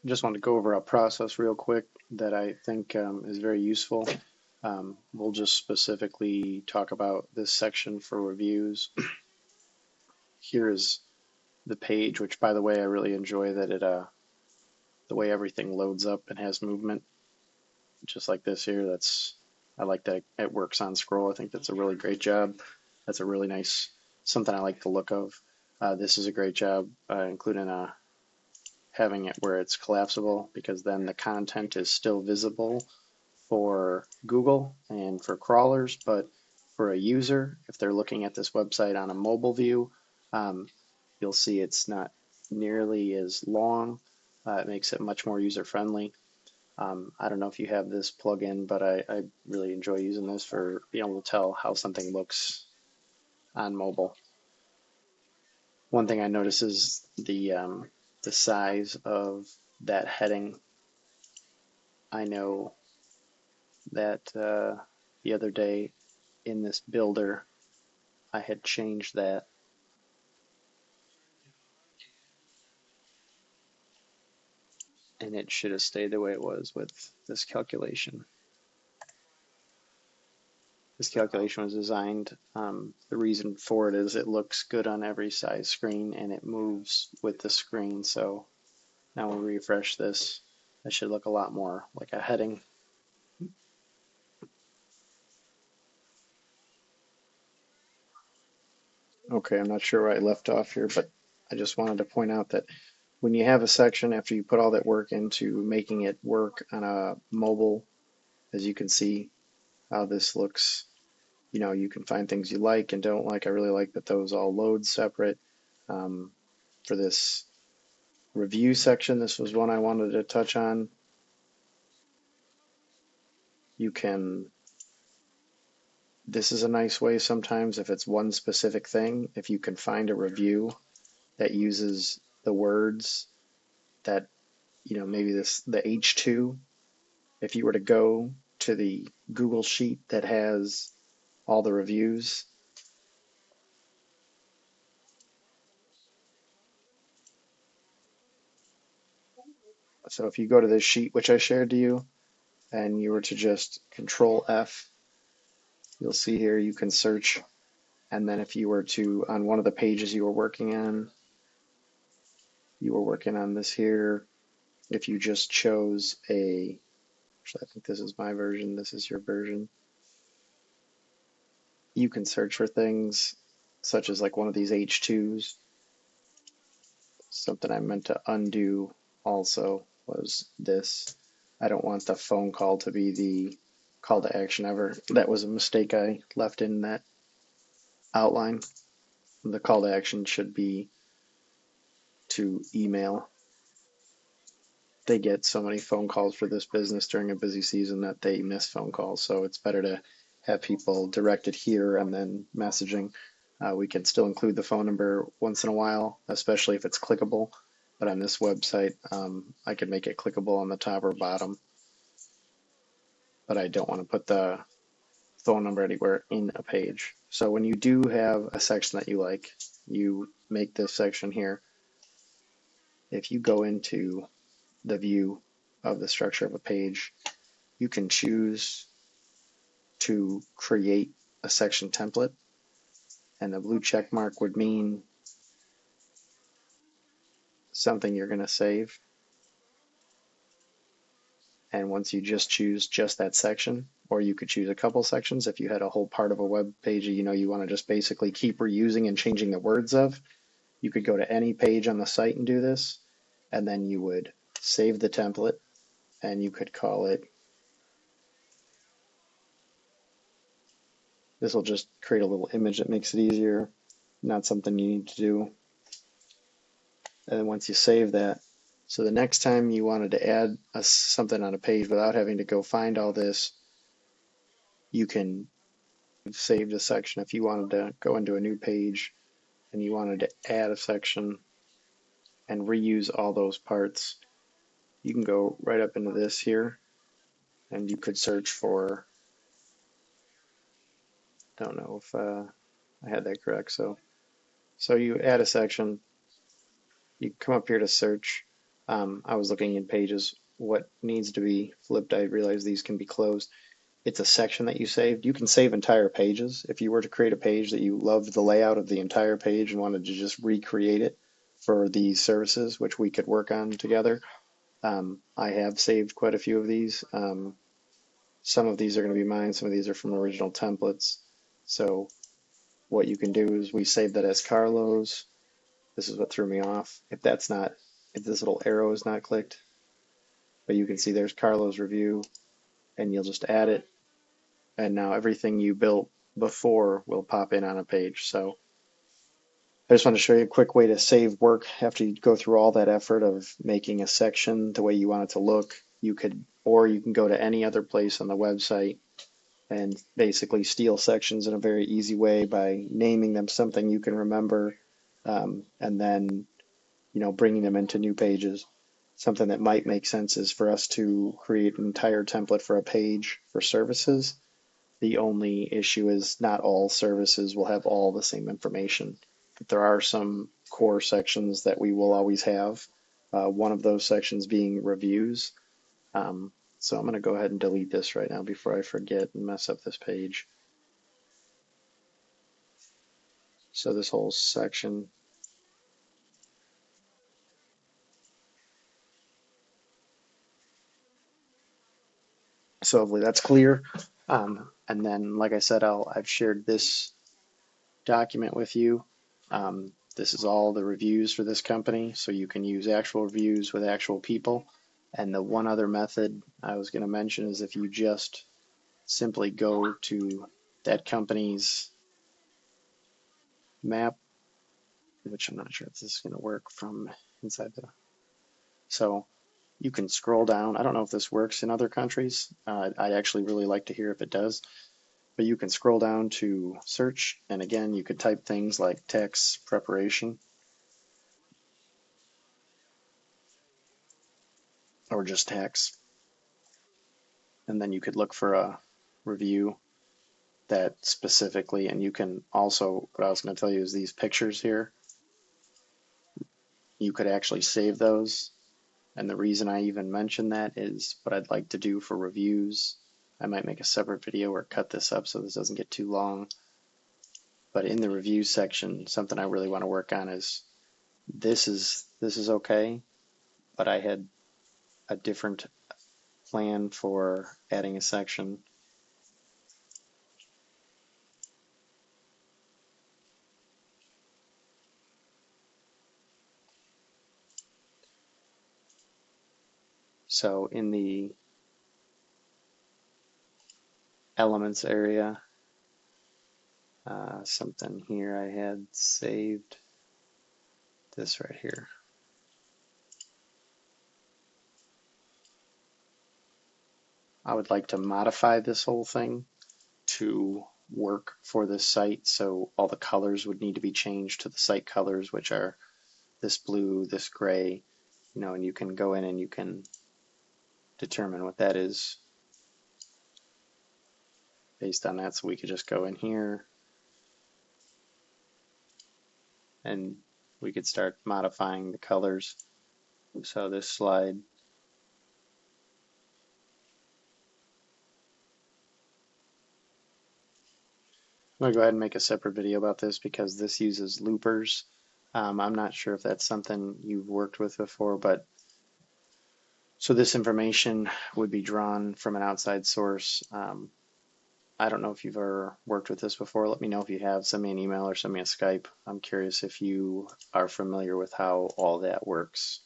Just want to go over a process real quick that I think is very useful. We'll just specifically talk about this section for reviews. Here is the page, which by the way, I really enjoy that the way everything loads up and has movement, just like this here. I like that it works on scroll. I think that's a really great job. That's a really nice, something I like the look of. This is a great job, including having it where it's collapsible, because then the content is still visible for Google and for crawlers, but for a user, if they're looking at this website on a mobile view, um, you'll see it's not nearly as long. It makes it much more user friendly. I don't know if you have this plugin, but I really enjoy using this for being able to tell how something looks on mobile. One thing I notice is the size of that heading. I know that the other day in this builder, I had changed that. And it should have stayed the way it was with this calculation. This calculation was designed, the reason for it is it looks good on every size screen and it moves with the screen. So now we'll refresh this. It should look a lot more like a heading. Okay, I'm not sure where I left off here, but I just wanted to point out that when you have a section, after you put all that work into making it work on a mobile, as you can see how this looks, you can find things you like and don't like. I really like that those all load separate. For this review section, this was one I wanted to touch on. This is a nice way sometimes if it's one specific thing, if you can find a review that uses the words that, maybe the H2, if you were to go to the Google Sheet that has all the reviews, so if you go to this sheet, which I shared to you, and you were to just Control F, you'll see here you can search. And then if you were to, on one of the pages you were working on this here, if you just chose actually I think this is my version, this is your version, you can search for things such as like one of these H2s. Something I meant to undo also was this. I don't want the phone call to be the call to action ever. That was a mistake I left in that outline. The call to action should be to email. They get so many phone calls for this business during a busy season that they miss phone calls. So it's better to have people directed here and then messaging. We can still include the phone number once in a while, especially if it's clickable. But on this website, I could make it clickable on the top or bottom. But I don't want to put the phone number anywhere in a page. So when you do have a section that you like, you make this section here. If you go into the view of the structure of a page, you can choose to create a section template, and the blue check mark would mean something you're going to save. And once you just choose just that section, or you could choose a couple sections if you had a whole part of a web page you want to just basically keep reusing and changing the words of, you could go to any page on the site and do this, and then you would save the template and you could call it, this will just create a little image that makes it easier, not something you need to do. And then once you save that, so the next time you wanted to add something on a page without having to go find all this, you can save a section. If you wanted to go into a new page and you wanted to add a section and reuse all those parts, you can go right up into this here and you could search for, don't know if I had that correct. So you add a section, you come up here to search, I was looking in pages, what needs to be flipped. I realized these can be closed. It's a section that you saved. You can save entire pages. If you were to create a page that you loved the layout of the entire page and wanted to just recreate it for these services, which we could work on together, I have saved quite a few of these. Some of these are going to be mine, some of these are from original templates. So what you can do is we save that as Carlos. This is what threw me off. If this little arrow is not clicked, but you can see there's Carlos' review, and you'll just add it, and now everything you built before will pop in on a page. So I just want to show you a quick way to save work after you go through all that effort of making a section the way you want it to look. You can go to any other place on the website and basically steal sections in a very easy way by naming them something you can remember, and then bringing them into new pages. Something that might make sense is for us to create an entire template for a page for services. The only issue is not all services will have all the same information, but there are some core sections that we will always have. One of those sections being reviews. So I'm going to go ahead and delete this right now before I forget and mess up this page. So this whole section. So hopefully that's clear. And then, like I said, I've shared this document with you. This is all the reviews for this company, so you can use actual reviews with actual people. And the one other method I was going to mention is if you just simply go to that company's map, which I'm not sure if this is going to work from inside the. So you can scroll down. I don't know if this works in other countries. I'd actually really like to hear if it does. But you can scroll down to search, and again, you could type things like tax preparation or just tax, and then you could look for a review that specifically, and you can also, what I was going to tell you is these pictures here, you could actually save those. And the reason I even mention that is what I'd like to do for reviews. I might make a separate video or cut this up so this doesn't get too long. But in the review section, something I really want to work on is this is okay, but I had a different plan for adding a section. So in the elements area, something here I had saved, this right here. I would like to modify this whole thing to work for this site, so all the colors would need to be changed to the site colors, which are this blue, this gray, and you can go in and you can determine what that is based on that. So we could just go in here and we could start modifying the colors. So this slide, I'm going to go ahead and make a separate video about this because this uses loopers. I'm not sure if that's something you've worked with before, but so this information would be drawn from an outside source. I don't know if you've ever worked with this before. Let me know if you have. Send me an email or send me a Skype. I'm curious if you are familiar with how all that works.